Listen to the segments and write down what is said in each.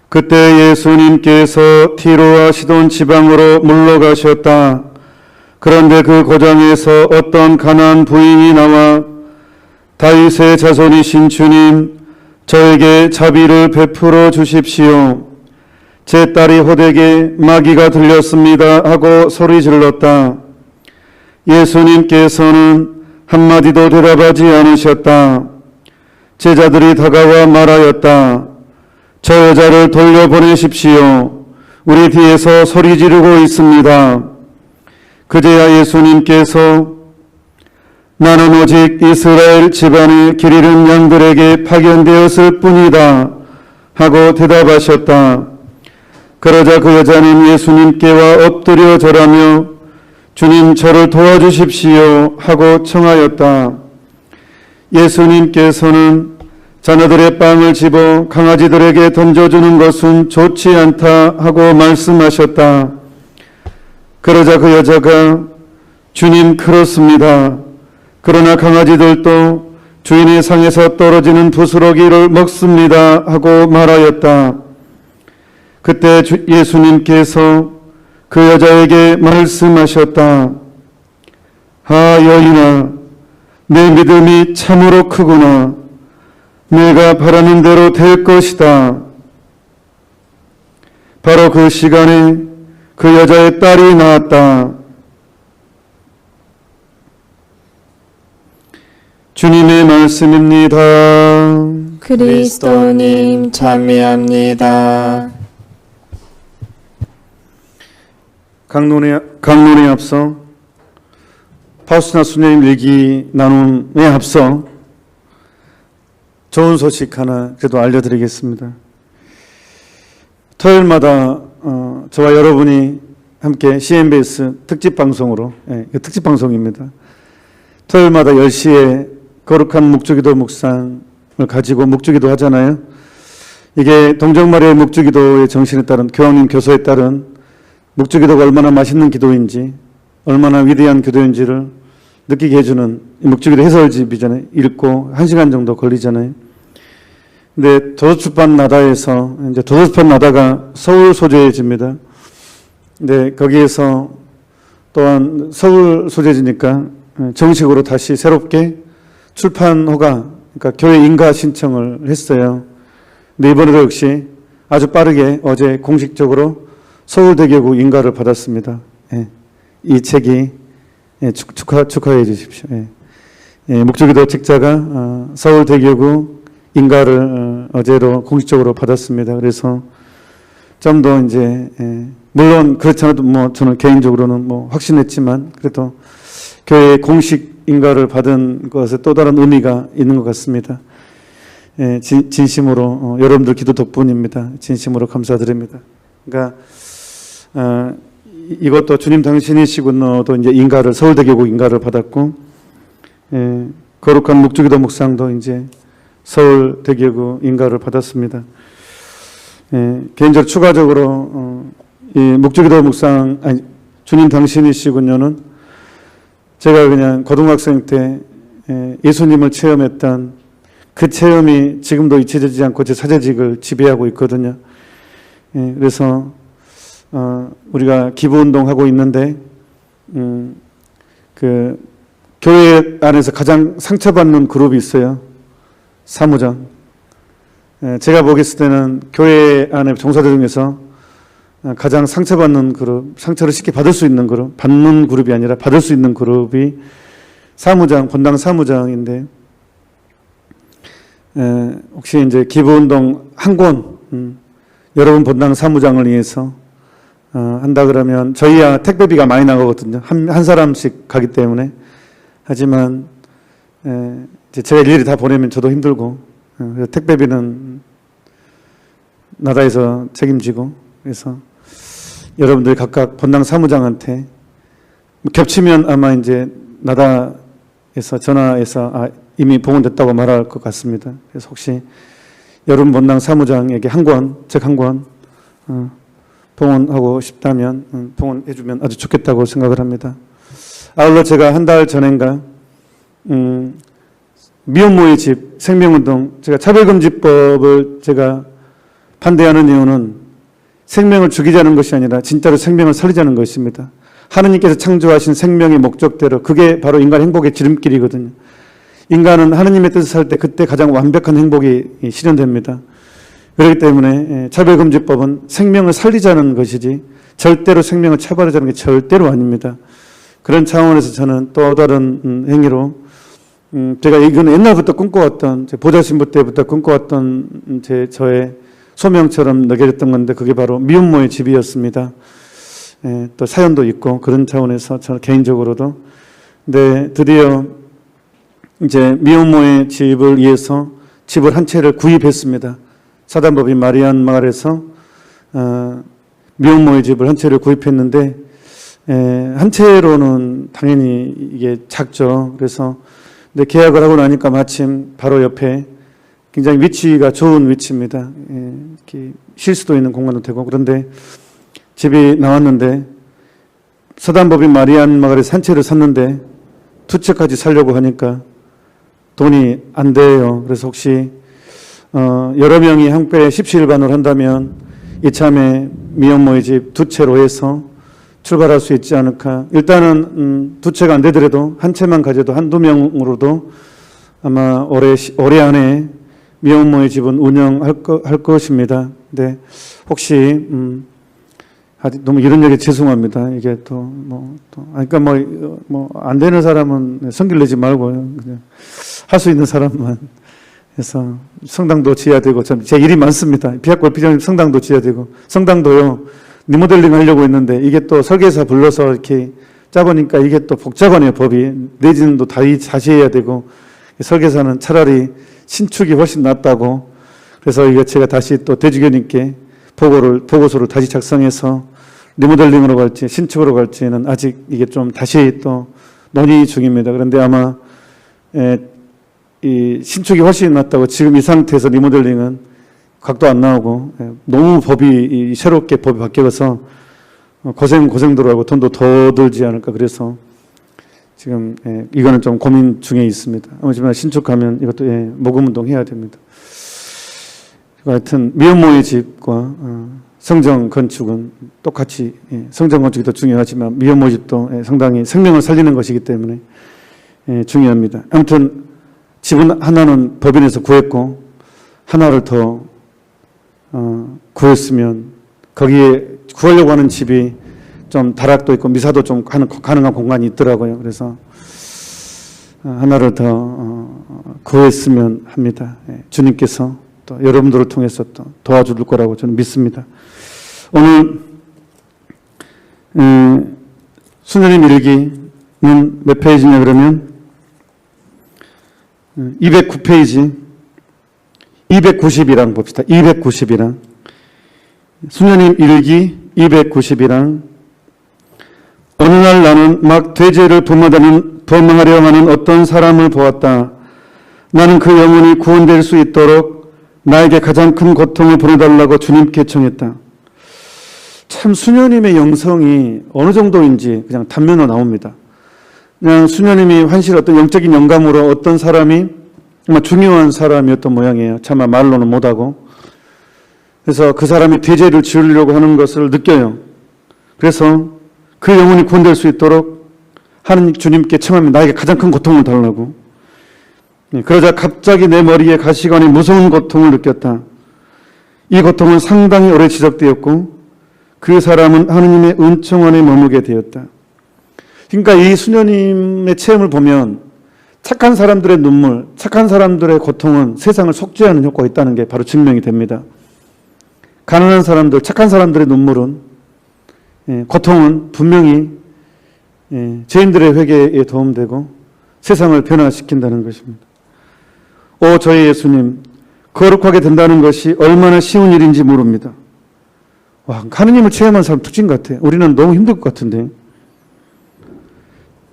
그때 예수님께서 티로와 시돈 지방으로 물러가셨다. 그런데 그 고장에서 어떤 가난한 부인이 나와 다윗의 자손이신 주님, 저에게 자비를 베풀어 주십시오. 제 딸이 호되게 마귀가 들렸습니다 하고 소리 질렀다. 예수님께서는 한마디도 대답하지 않으셨다. 제자들이 다가와 말하였다. 저 여자를 돌려보내십시오. 우리 뒤에서 소리 지르고 있습니다. 그제야 예수님께서 나는 오직 이스라엘 집안의 길 잃은 양들에게 파견되었을 뿐이다 하고 대답하셨다. 그러자 그 여자는 예수님께와 엎드려 절하며 주님, 저를 도와주십시오 하고 청하였다. 예수님께서는 자녀들의 빵을 집어 강아지들에게 던져주는 것은 좋지 않다 하고 말씀하셨다. 그러자 그 여자가 주님, 그렇습니다. 그러나 강아지들도 주인의 상에서 떨어지는 부스러기를 먹습니다 하고 말하였다. 그때 예수님께서 그 여자에게 말씀하셨다. 아, 여인아, 내 믿음이 참으로 크구나. 내가 바라는 대로 될 것이다. 바로 그 시간에 그 여자의 딸이 나왔다. 주님의 말씀입니다. 그리스도님 찬미합니다. 강론에 앞서 파우스티나 수녀님 일기 나눔에 앞서 좋은 소식 하나 그래도 알려드리겠습니다. 토요일마다 저와 여러분이 함께 CNBS 특집 방송으로, 특집 방송입니다. 토요일마다 10시에 거룩한 묵주기도 묵상을 가지고 묵주기도 하잖아요. 이게 동정마리아의 묵주기도의 정신에 따른, 교황님 교서에 따른 묵주기도가 얼마나 맛있는 기도인지, 얼마나 위대한 기도인지를 느끼게 해주는 묵주기도 해설집이잖아요. 읽고 1시간 정도 걸리잖아요. 근데 도서출판 나다에서, 이제 도서출판 나다가 서울 소재집니다. 근데 거기에서 또한 서울 소재지니까 정식으로 다시 새롭게 출판 허가, 그러니까 교회 인가 신청을 했어요. 근데 이번에도 역시 아주 빠르게 어제 공식적으로 서울대교구 인가를 받았습니다. 이 책이 축하해 주십시오. 묵주기도 책자가 서울대교구 인가를 어제로 공식적으로 받았습니다. 그래서 좀 더 이제 물론 그렇지 않아도 뭐 저는 개인적으로는 뭐 확신했지만 그래도 교회의 공식 인가를 받은 것에 또 다른 의미가 있는 것 같습니다. 진심으로 여러분들 기도 덕분입니다. 진심으로 감사드립니다. 그러니까 이것도 주님 당신이시군요도 이제 인가를 서울대교구 인가를 받았고, 거룩한 묵주기도 묵상도 이제 서울대교구 인가를 받았습니다. 개인적으로 추가적으로 이 묵주기도 묵상, 아니 주님 당신이시군요는 제가 그냥 고등학생 때 예수님을 체험했던 그 체험이 지금도 잊혀지지 않고 제 사제직을 지배하고 있거든요. 그래서 우리가 기부운동 하고 있는데, 그, 교회 안에서 가장 상처받는 그룹이 있어요. 사무장. 제가 보겠을 때는 교회 안에 종사자 중에서 가장 상처받는 그룹, 상처를 쉽게 받을 수 있는 그룹, 받는 그룹이 아니라 받을 수 있는 그룹이 사무장, 본당 사무장인데, 혹시 이제 기부운동 한 권, 여러분 본당 사무장을 위해서 한다 그러면 저희야 택배비가 많이 나가거든요. 한 사람씩 가기 때문에. 하지만 제가 일일이 다 보내면 저도 힘들고, 그래서 택배비는 나라에서 책임지고, 그래서 여러분들 각각 본당 사무장한테 겹치면 아마 이제 나다에서 전화해서 이미 봉헌됐다고 말할 것 같습니다. 그래서 혹시 여러분 본당 사무장에게 한 권, 책 한 권 봉헌하고 싶다면 봉헌해주면 아주 좋겠다고 생각을 합니다. 아울러 제가 한 달 전인가 미혼모의 집 생명운동, 제가 차별금지법을 제가 반대하는 이유는 생명을 죽이자는 것이 아니라 진짜로 생명을 살리자는 것입니다. 하느님께서 창조하신 생명의 목적대로 그게 바로 인간 행복의 지름길이거든요. 인간은 하느님의 뜻을 할 때 그때 가장 완벽한 행복이 실현됩니다. 그렇기 때문에 차별금지법은 생명을 살리자는 것이지 절대로 생명을 처벌하자는 게 절대로 아닙니다. 그런 차원에서 저는 또 다른 행위로 제가 이건 옛날부터 꿈꿔왔던 보좌신부 때부터 꿈꿔왔던 저의 소명처럼 느껴졌던 건데 그게 바로 미혼모의 집이었습니다. 또 사연도 있고 그런 차원에서 저는 개인적으로도 근데 드디어 이제 미혼모의 집을 위해서 집을 한 채를 구입했습니다. 사단법인 마리안 마을에서 미혼모의 집을 한 채를 구입했는데 한 채로는 당연히 이게 작죠. 그래서 근데 계약을 하고 나니까 마침 바로 옆에 굉장히 위치가 좋은 위치입니다. 이렇게 쉴 수도 있는 공간도 되고 그런데 집이 나왔는데 사단법인 마리안 마을에서 한 채를 샀는데 두 채까지 살려고 하니까 돈이 안 돼요. 그래서 혹시 여러 명이 함께 십시일반을 한다면 이참에 미혼모의 집 두 채로 해서 출발할 수 있지 않을까. 일단은 두 채가 안 되더라도 한 채만 가져도 한두 명으로도 아마 올해 안에 미혼모의 집은 운영할 것입니다. 근데 혹시 너무 이런 얘기 죄송합니다. 이게 그러니까 안 되는 사람은 성질 내지 말고요. 그냥 할 수 있는 사람만 해서 성당도 지어야 되고 제 일이 많습니다. 비약골피장님 성당도 지어야 되고 성당도요 리모델링 하려고 했는데 이게 또 설계사 불러서 이렇게 짜보니까 이게 또 복잡하네요. 법이 내지는 또 다시 해야 되고 설계사는 차라리 신축이 훨씬 낫다고 그래서 이거 제가 다시 또 대주교님께 보고서를 다시 작성해서 리모델링으로 갈지 신축으로 갈지는 아직 이게 좀 다시 또 논의 중입니다. 그런데 아마 이 신축이 훨씬 낫다고 지금 이 상태에서 리모델링은 각도 안 나오고 너무 법이 새롭게 법이 바뀌어서 고생들어 하고 돈도 더 들지 않을까 그래서 지금 이거는 좀 고민 중에 있습니다. 하지만 신축하면 이것도 모금운동 해야 됩니다. 하여튼 미혼모의 집과 성전 건축은 똑같이 성전 건축이 더 중요하지만 미혼모 집도 상당히 생명을 살리는 것이기 때문에 중요합니다. 아무튼 집은 하나는 법인에서 구했고 하나를 더 구했으면 거기에 구하려고 하는 집이 좀 다락도 있고 미사도 좀 가능한 공간이 있더라고요. 그래서 하나를 더 구했으면 합니다. 주님께서 또 여러분들을 통해서 또 도와줄 거라고 저는 믿습니다. 오늘 수녀님 일기는 몇 페이지냐 그러면 209페이지 290이랑 봅시다. 290이랑 수녀님 일기 290이랑 어느 날 나는 막 돼지를 도망하려 하는 어떤 사람을 보았다. 나는 그 영혼이 구원될 수 있도록 나에게 가장 큰 고통을 보내달라고 주님께 청했다. 참 수녀님의 영성이 어느 정도인지 그냥 단면으로 나옵니다. 그냥 수녀님이 환실 어떤 영적인 영감으로 어떤 사람이 정말 중요한 사람이었던 모양이에요. 차마 말로는 못하고. 그래서 그 사람이 대죄를 지으려고 하는 것을 느껴요. 그래서 그 영혼이 구원될 수 있도록 하느님 주님께 청하면 나에게 가장 큰 고통을 달라고. 그러자 갑자기 내 머리에 가시관이 무서운 고통을 느꼈다. 이 고통은 상당히 오래 지속되었고 그 사람은 하느님의 은총 안에 머무게 되었다. 그러니까 이 수녀님의 체험을 보면 착한 사람들의 눈물, 착한 사람들의 고통은 세상을 속죄하는 효과가 있다는 게 바로 증명이 됩니다. 가난한 사람들, 착한 사람들의 눈물은 고통은 분명히 죄인들의 회개에 도움되고 세상을 변화시킨다는 것입니다. 오 저희 예수님, 거룩하게 된다는 것이 얼마나 쉬운 일인지 모릅니다. 와, 하느님을 체험한 사람 특징 같아. 우리는 너무 힘들 것 같은데.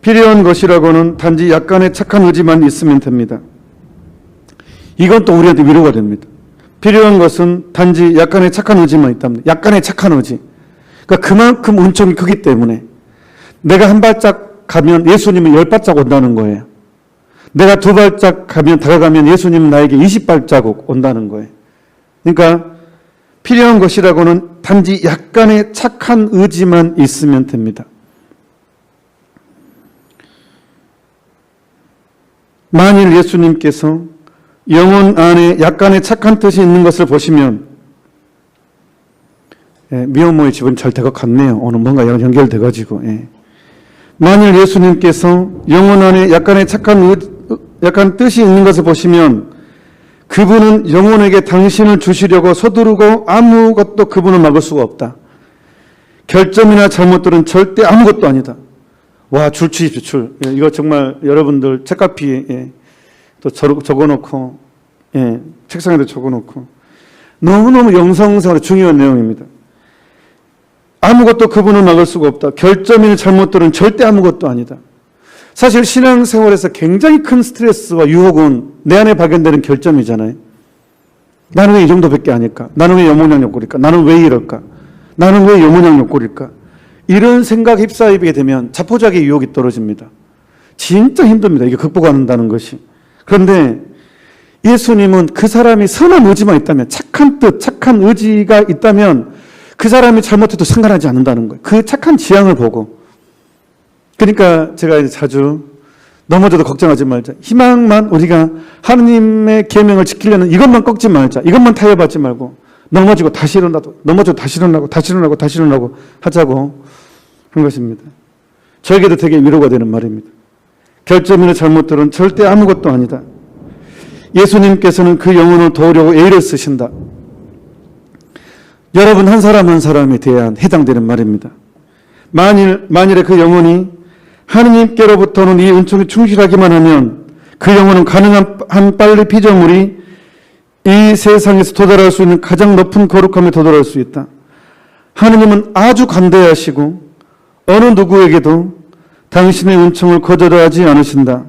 필요한 것이라고는 단지 약간의 착한 의지만 있으면 됩니다. 이건 또 우리한테 위로가 됩니다. 필요한 것은 단지 약간의 착한 의지만 있답니다. 약간의 착한 의지. 그러니까 그만큼 은총이 크기 때문에 내가 한 발짝 가면 예수님은 10발짝 온다는 거예요. 내가 2발짝 다가가면 예수님은 나에게 20발자국 온다는 거예요. 그러니까 필요한 것이라고는 단지 약간의 착한 의지만 있으면 됩니다. 만일 예수님께서 영혼 안에 약간의 착한 뜻이 있는 것을 보시면, 미혼모의 집은 잘 될 것 같네요. 오늘 뭔가 연결돼가지고. 만일 예수님께서 영혼 안에 약간의 약간 뜻이 있는 것을 보시면, 그분은 영혼에게 당신을 주시려고 서두르고 아무것도 그분을 막을 수가 없다. 결점이나 잘못들은 절대 아무것도 아니다. 와, 줄 치십시오, 줄. 이거 정말 여러분들 책갈피에 또 적어놓고, 책상에도 적어놓고. 너무너무 영성적으로 중요한 내용입니다. 아무것도 그분을 막을 수가 없다. 결점이나 잘못들은 절대 아무것도 아니다. 사실 신앙생활에서 굉장히 큰 스트레스와 유혹은 내 안에 발견되는 결점이잖아요. 나는 왜 이 정도밖에 아닐까? 나는 왜 여모냥 욕구일까? 나는 왜 이럴까? 나는 왜 여모냥 욕구일까? 이런 생각에 휩싸이게 되면 자포자기 유혹이 떨어집니다. 진짜 힘듭니다. 이게 극복한다는 것이. 그런데 예수님은 그 사람이 선한 의지만 있다면, 착한 뜻, 착한 의지가 있다면 그 사람이 잘못해도 상관하지 않는다는 거예요. 그 착한 지향을 보고. 그러니까 제가 이제 자주 넘어져도 걱정하지 말자. 희망만 우리가 하느님의 계명을 지키려는 이것만 꺾지 말자. 이것만 타협하지 말고 넘어지고 다시 일어나도, 넘어져도 다시 일어나고 다시 일어나고 다시 일어나고 하자고 한 것입니다. 저에게도 되게 위로가 되는 말입니다. 결점이나 잘못들은 절대 아무것도 아니다. 예수님께서는 그 영혼을 도우려고 A를 쓰신다. 여러분 한 사람 한 사람에 대한 해당되는 말입니다. 만일에 그 영혼이 하느님께로부터는 이 은총에 충실하기만 하면 그 영혼은 가능한 한 빨리 피조물이 이 세상에서 도달할 수 있는 가장 높은 거룩함에 도달할 수 있다. 하느님은 아주 관대하시고 어느 누구에게도 당신의 은총을 거절하지 않으신다.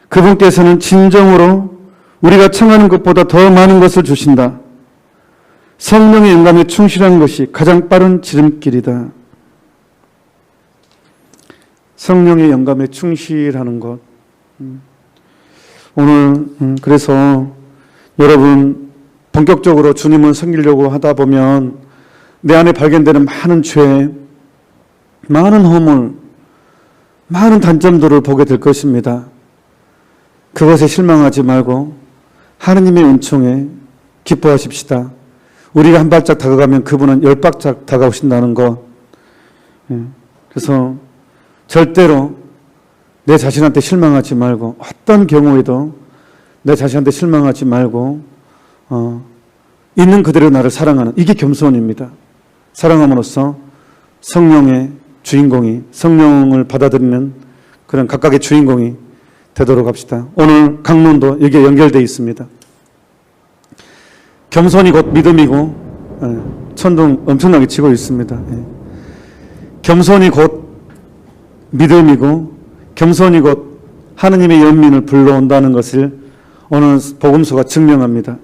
그분께서는 진정으로 우리가 청하는 것보다 더 많은 것을 주신다. 성령의 영감에 충실한 것이 가장 빠른 지름길이다. 성령의 영감에 충실하는 것. 오늘 그래서 여러분 본격적으로 주님을 섬기려고 하다 보면 내 안에 발견되는 많은 죄, 많은 허물, 많은 단점들을 보게 될 것입니다. 그것에 실망하지 말고 하느님의 은총에 기뻐하십시다. 우리가 한 발짝 다가가면 그분은 10발짝 다가오신다는 것. 그래서 절대로 내 자신한테 실망하지 말고, 어떤 경우에도 내 자신한테 실망하지 말고 있는 그대로 나를 사랑하는, 이게 겸손입니다. 사랑함으로써 성령의 주인공이, 성령을 받아들이는 그런 각각의 주인공이 되도록 합시다. 오늘 강론도 여기에 연결되어 있습니다. 겸손이 곧 믿음이고, 천둥 엄청나게 치고 있습니다. 겸손이 곧 믿음이고, 겸손이 곧 하느님의 연민을 불러온다는 것을 오늘 복음서가 증명합니다.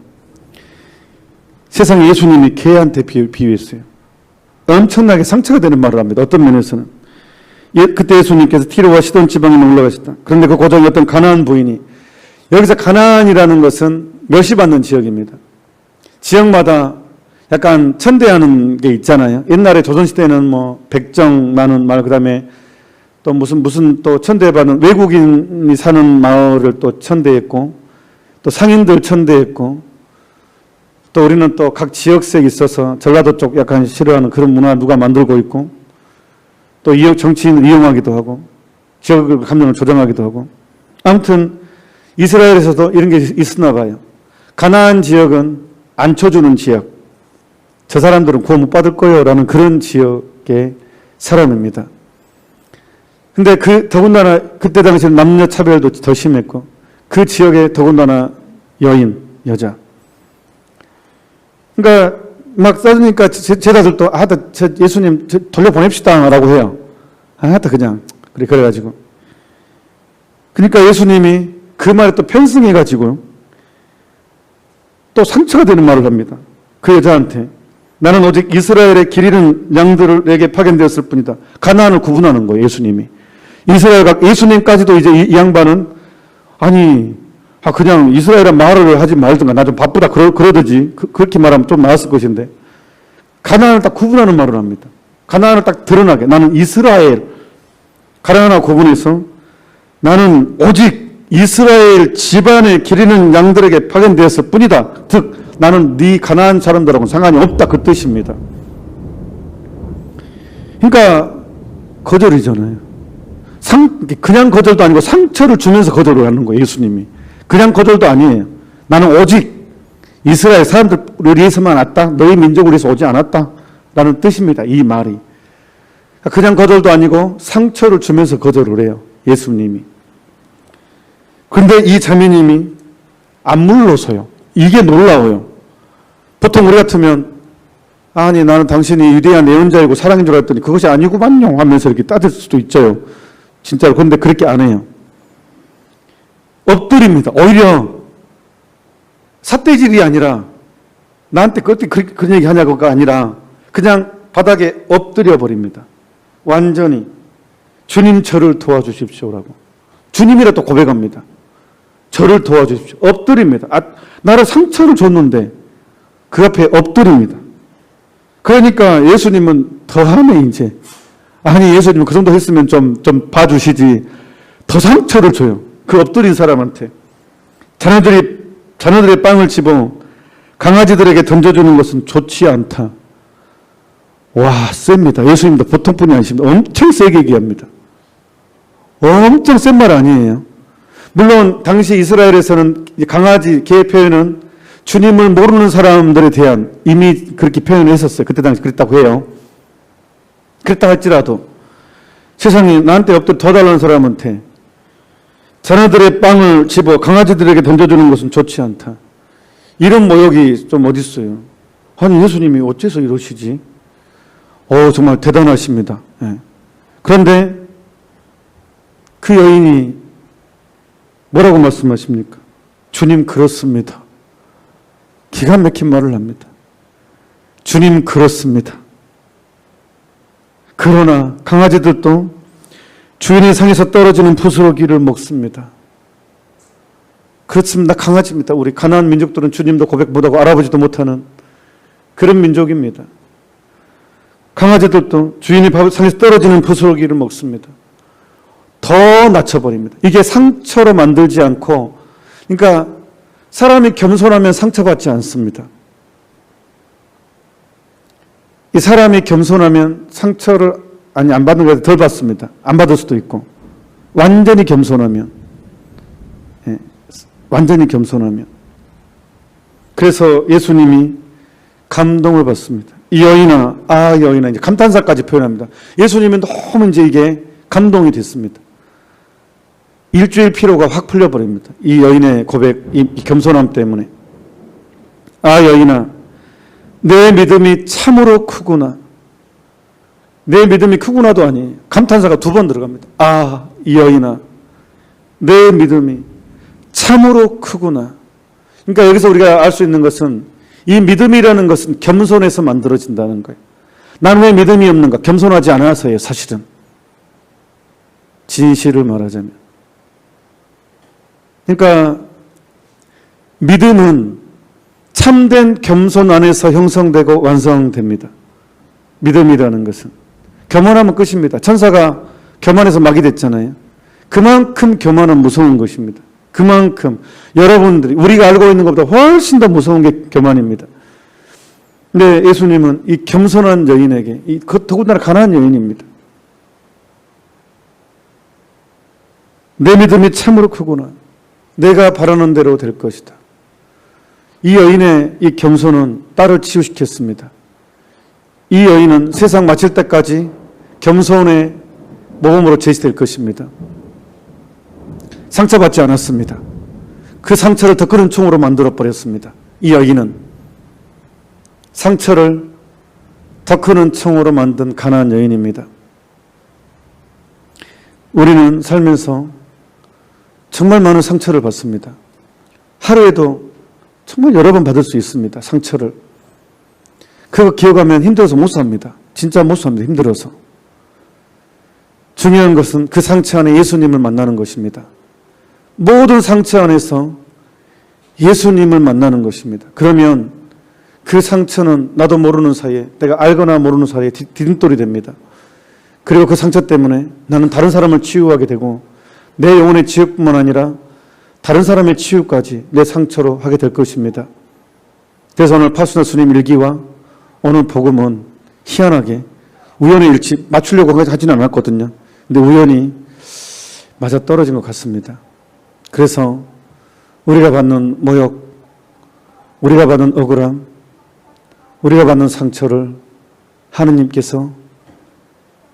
세상에 예수님이 개한테 비유했어요. 엄청나게 상처가 되는 말을 합니다. 어떤 면에서는. 그때 예수님께서 티로와 시돈 지방에 올라가셨다. 그런데 그 고종이 어떤 가나안 부인이, 여기서 가나안이라는 것은 멸시받는 지역입니다. 지역마다 약간 천대하는 게 있잖아요. 옛날에 조선시대에는 뭐 백정라는 말, 그 다음에 또 무슨 또 천대받는 외국인이 사는 마을을 또 천대했고, 또 상인들 천대했고, 또 우리는 또 각 지역색이 있어서 전라도 쪽 약간 싫어하는 그런 문화 누가 만들고 있고, 또 정치인을 이용하기도 하고, 지역 감정을 조장하기도 하고. 아무튼 이스라엘에서도 이런 게 있었나 봐요. 가나안 지역은 안 쳐주는 지역, 저 사람들은 구원 못 받을 거예요 라는 그런 지역의 사람입니다. 근데 더군다나 그때 당시에는 남녀 차별도 더 심했고, 그 지역에 더군다나 여자. 그러니까 막 싸우니까 제자들도 저 예수님 돌려보냅시다 라고 해요. 그냥 그래가지고. 그러니까 예수님이 그 말에 또 편승해가지고 또 상처가 되는 말을 합니다. 그 여자한테. 나는 오직 이스라엘의 길 잃은 양들에게 파견되었을 뿐이다. 가나안을 구분하는 거예요, 예수님이. 예수님까지도 이제 이 양반은 그냥 이스라엘은 말을 하지 말든가, 나 좀 바쁘다, 그러든지, 그렇게 말하면 좀 나았을 것인데, 가나안을 딱 구분하는 말을 합니다. 가나안을 딱 드러나게, 나는 이스라엘, 가나안을 구분해서, 나는 오직 이스라엘 집안에 기르는 양들에게 파견되었을 뿐이다. 즉, 나는 네 가나안 사람들하고는 상관이 없다. 그 뜻입니다. 그러니까, 거절이잖아요. 그냥 거절도 아니고 상처를 주면서 거절을 하는 거예요, 예수님이. 그냥 거절도 아니에요. 나는 오직 이스라엘 사람들을 위해서만 왔다. 너희 민족을 위해서 오지 않았다. 라는 뜻입니다. 이 말이. 그냥 거절도 아니고 상처를 주면서 거절을 해요. 예수님이. 그런데 이 자매님이 안 물러서요. 이게 놀라워요. 보통 우리 같으면 아니 나는 당신이 위대한 예언자이고 사랑인 줄 알았더니 그것이 아니구만요 하면서 이렇게 따질 수도 있죠. 진짜로. 그런데 그렇게 안 해요. 엎드립니다. 오히려 삿대질이 아니라 나한테 그런 얘기 하냐고가 아니라 그냥 바닥에 엎드려 버립니다. 완전히 주님 저를 도와주십시오라고. 주님이라 또 고백합니다. 저를 도와주십시오. 엎드립니다. 나를 상처를 줬는데 그 앞에 엎드립니다. 그러니까 예수님은 더하네 이제. 아니 예수님은 그 정도 했으면 좀 봐주시지. 더 상처를 줘요. 그 엎드린 사람한테. 자녀들의 빵을 집어 강아지들에게 던져주는 것은 좋지 않다. 와, 셉니다. 예수님도 보통 분이 아니십니다. 엄청 세게 얘기합니다. 엄청 센 말 아니에요. 물론 당시 이스라엘에서는 강아지, 개 표현은 주님을 모르는 사람들에 대한 이미 그렇게 표현했었어요. 그때 당시 그랬다고 해요. 그랬다 할지라도 세상에 나한테 엎드려 더 달라는 사람한테 자녀들의 빵을 집어 강아지들에게 던져주는 것은 좋지 않다. 이런 모욕이 좀 어딨어요. 아니 예수님이 어째서 이러시지? 정말 대단하십니다. 예. 그런데 그 여인이 뭐라고 말씀하십니까? 주님 그렇습니다. 기가 막힌 말을 합니다. 주님 그렇습니다. 그러나 강아지들도 주인의 상에서 떨어지는 부스러기를 먹습니다. 그렇습니다. 강아지입니다. 우리 가나안 민족들은 주님도 고백 못하고 알아보지도 못하는 그런 민족입니다. 강아지들도 주인의 상에서 떨어지는 부스러기를 먹습니다. 더 낮춰버립니다. 이게 상처로 만들지 않고, 그러니까 사람이 겸손하면 상처받지 않습니다. 이 사람이 겸손하면 상처를 안 받는 것보다 덜 받습니다. 안 받을 수도 있고. 완전히 겸손하면. 예, 완전히 겸손하면. 그래서 예수님이 감동을 받습니다. 이 여인아, 여인아, 이제 감탄사까지 표현합니다. 예수님은 너무 이제 이게 감동이 됐습니다. 일주일 피로가 확 풀려버립니다. 이 여인의 고백, 이 겸손함 때문에. 여인아, 내 믿음이 참으로 크구나. 내 믿음이 크구나도 아니에요. 감탄사가 2번 들어갑니다. 이 여인아, 내 믿음이 참으로 크구나. 그러니까 여기서 우리가 알 수 있는 것은 이 믿음이라는 것은 겸손해서 만들어진다는 거예요. 나는 왜 믿음이 없는가? 겸손하지 않아서예요, 사실은. 진실을 말하자면. 그러니까 믿음은 참된 겸손 안에서 형성되고 완성됩니다. 믿음이라는 것은. 교만하면 끝입니다. 천사가 교만해서 막이 됐잖아요. 그만큼 교만은 무서운 것입니다. 그만큼 여러분들이 우리가 알고 있는 것보다 훨씬 더 무서운 게 교만입니다. 근데 예수님은 이 겸손한 여인에게, 더군다나 가난한 여인입니다. 내 믿음이 참으로 크구나. 내가 바라는 대로 될 것이다. 이 여인의 이 겸손은 딸을 치유시켰습니다. 이 여인은 세상 마칠 때까지 겸손의 모범으로 제시될 것입니다. 상처받지 않았습니다. 그 상처를 더 큰 총으로 만들어버렸습니다. 이 여인은 상처를 더 큰 총으로 만든 가난한 여인입니다. 우리는 살면서 정말 많은 상처를 받습니다. 하루에도 정말 여러 번 받을 수 있습니다. 상처를. 그거 기억하면 힘들어서 못 삽니다. 진짜 못 삽니다. 힘들어서. 중요한 것은 그 상처 안에 예수님을 만나는 것입니다. 모든 상처 안에서 예수님을 만나는 것입니다. 그러면 그 상처는 나도 모르는 사이에, 내가 알거나 모르는 사이에 디딤돌이 됩니다. 그리고 그 상처 때문에 나는 다른 사람을 치유하게 되고 내 영혼의 치유뿐만 아니라 다른 사람의 치유까지 내 상처로 하게 될 것입니다. 그래서 오늘 파수나 스님 일기와 오늘 복음은 희한하게 우연의 일치, 맞추려고 하지는 않았거든요. 근데 우연히 맞아 떨어진 것 같습니다. 그래서 우리가 받는 모욕, 우리가 받는 억울함, 우리가 받는 상처를 하느님께서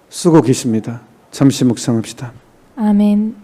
쓰고 계십니다. 잠시 묵상합시다. 아멘.